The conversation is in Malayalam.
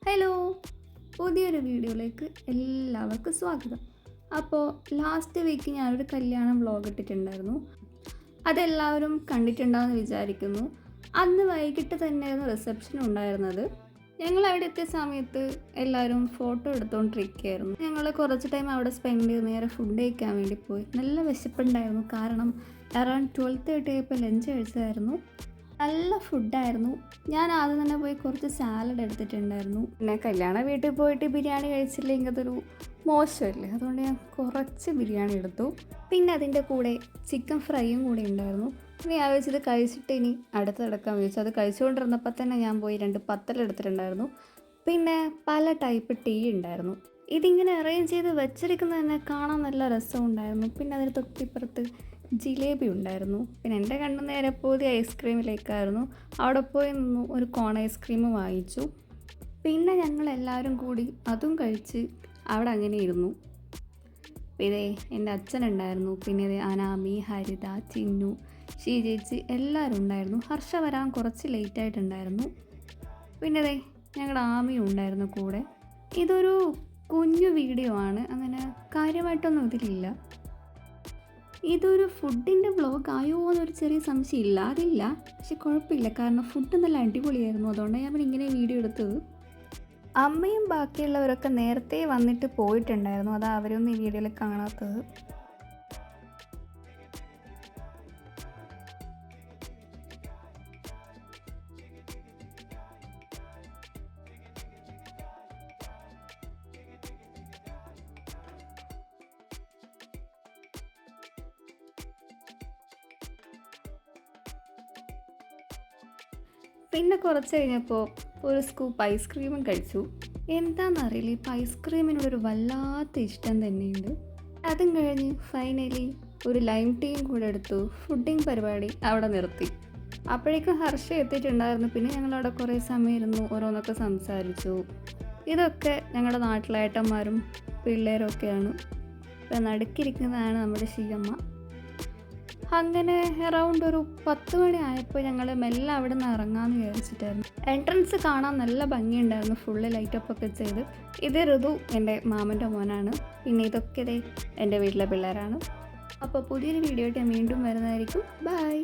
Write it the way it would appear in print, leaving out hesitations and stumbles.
ഹലോ, പുതിയൊരു വീഡിയോയിലേക്ക് എല്ലാവർക്കും സ്വാഗതം. അപ്പോൾ ലാസ്റ്റ് വീക്ക് ഞാനൊരു കല്യാണം വ്ളോഗ് ഇട്ടിട്ടുണ്ടായിരുന്നു. അതെല്ലാവരും കണ്ടിട്ടുണ്ടാവുമെന്ന് വിചാരിക്കുന്നു. അന്ന് വൈകിട്ട് തന്നെയായിരുന്നു റിസപ്ഷൻ ഉണ്ടായിരുന്നത്. ഞങ്ങൾ അവിടെ എത്തിയ സമയത്ത് എല്ലാവരും ഫോട്ടോ എടുത്തുകൊണ്ടിരിക്കുകയായിരുന്നു. ഞങ്ങൾ കുറച്ച് ടൈം അവിടെ സ്പെൻഡ് ചെയ്ത് നേരെ ഫുഡ് കഴിക്കാൻ വേണ്ടി പോയി. നല്ല വിശപ്പുണ്ടായിരുന്നു, കാരണം അറൗണ്ട് 12:30 ആയപ്പോൾ ലഞ്ച് കഴിച്ചതായിരുന്നു. നല്ല ഫുഡായിരുന്നു. ഞാൻ ആദ്യം തന്നെ പോയി കുറച്ച് സാലഡ് എടുത്തിട്ടുണ്ടായിരുന്നു. പിന്നെ കല്യാണ വീട്ടിൽ പോയിട്ട് ബിരിയാണി കഴിച്ചില്ലെങ്കിൽ അതൊരു മോശമല്ലേ, അതുകൊണ്ട് ഞാൻ കുറച്ച് ബിരിയാണി എടുത്തു. പിന്നെ അതിൻ്റെ കൂടെ ചിക്കൻ ഫ്രൈയും കൂടി ഉണ്ടായിരുന്നു. പിന്നെ ഞാൻ വെച്ചത് കഴിച്ചിട്ട് ഇനി അടുത്തെടുക്കാൻ വിളിച്ചു. അത് കഴിച്ചുകൊണ്ടിരുന്നപ്പോൾ തന്നെ ഞാൻ പോയി 2 പത്തലെടുത്തിട്ടുണ്ടായിരുന്നു. പിന്നെ പല ടൈപ്പ് ടീ ഉണ്ടായിരുന്നു. ഇതിങ്ങനെ അറേഞ്ച് ചെയ്ത് വെച്ചിരിക്കുന്നത് തന്നെ കാണാൻ നല്ല രസമുണ്ടായിരുന്നു. പിന്നെ അതിന് തൊട്ടിപ്പുറത്ത് ജിലേബി ഉണ്ടായിരുന്നു. പിന്നെ എൻ്റെ കണ്ണ് നേരെ പോയി ഐസ്ക്രീമിലേക്കായിരുന്നു. അവിടെ പോയി നിന്നു ഒരു കോൺ ഐസ്ക്രീം വാങ്ങിച്ചു. പിന്നെ ഞങ്ങളെല്ലാവരും കൂടി അതും കഴിച്ച് അവിടെ അങ്ങനെ ഇരുന്നു. പിന്നെ എൻ്റെ അച്ഛനുണ്ടായിരുന്നു, പിന്നെ അനാമി, ഹരിത, ചിന്നു, ഷീജേച്ചി എല്ലാവരും ഉണ്ടായിരുന്നു. ഹർഷ വരാൻ കുറച്ച് ലേറ്റായിട്ടുണ്ടായിരുന്നു. പിന്നെ ഞങ്ങളുടെ ആമിയും ഉണ്ടായിരുന്നു കൂടെ. ഇതൊരു കുഞ്ഞു വീഡിയോ ആണ്, അങ്ങനെ കാര്യമായിട്ടൊന്നും ഇതിലില്ല. ഇതൊരു ഫുഡിൻ്റെ വ്ളോഗ് ആയോ എന്നൊരു ചെറിയ സംശയം ഇല്ല, അതില്ല. പക്ഷെ കുഴപ്പമില്ല, കാരണം ഫുഡ് നല്ല അടിപൊളിയായിരുന്നു. അതുകൊണ്ടാണ് ഞാൻ ഇങ്ങനെ വീഡിയോ എടുത്തത്. അമ്മയും ബാക്കിയുള്ളവരൊക്കെ നേരത്തെ വന്നിട്ട് പോയിട്ടുണ്ടായിരുന്നു, അതാ അവരൊന്നും ഈ വീഡിയോയിൽ കാണാത്തത്. പിന്നെ കുറച്ച് കഴിഞ്ഞപ്പോൾ ഒരു സ്കൂപ്പ് ഐസ്ക്രീമും കഴിച്ചു. എന്താണെന്നറിയില്ല, ഇപ്പോൾ ഐസ്ക്രീമിനോടൊരു വല്ലാത്ത ഇഷ്ടം തന്നെയുണ്ട്. അതും കഴിഞ്ഞ് ഫൈനലി ഒരു ലൈം ടീയും കൂടെ എടുത്തു. ഫുഡിങ് പരിപാടി അവിടെ നിർത്തി. അപ്പോഴേക്കും ഹർഷ എത്തിയിട്ടുണ്ടായിരുന്നു. പിന്നെ ഞങ്ങളവിടെ കുറേ സമയം ഇരുന്നു, ഓരോന്നൊക്കെ സംസാരിച്ചു. ഇതൊക്കെ ഞങ്ങളുടെ നാട്ടിലേട്ടന്മാരും പിള്ളേരൊക്കെയാണ്. ഇപ്പം നടുക്കിരിക്കുന്നതാണ് നമ്മുടെ ഷീയമ്മ. അങ്ങനെ അറൗണ്ട് ഒരു 10 മണി ആയപ്പോൾ ഞങ്ങൾ മെല്ലെ അവിടെ നിന്ന് ഇറങ്ങാമെന്ന് വിചാരിച്ചിട്ടായിരുന്നു. എൻട്രൻസ് കാണാൻ നല്ല ഭംഗിയുണ്ടായിരുന്നു, ഫുള്ള് ലൈറ്റപ്പ് ഒക്കെ ചെയ്ത്. ഇത് ഋതു എൻ്റെ മാമൻ്റെ മോനാണ്. പിന്നെ ഇതൊക്കെ എൻ്റെ വീട്ടിലെ പിള്ളേരാണ്. അപ്പോൾ പുതിയൊരു വീഡിയോ ആയിട്ട് ഞാൻ വീണ്ടും വരുന്നതായിരിക്കും. ബൈ.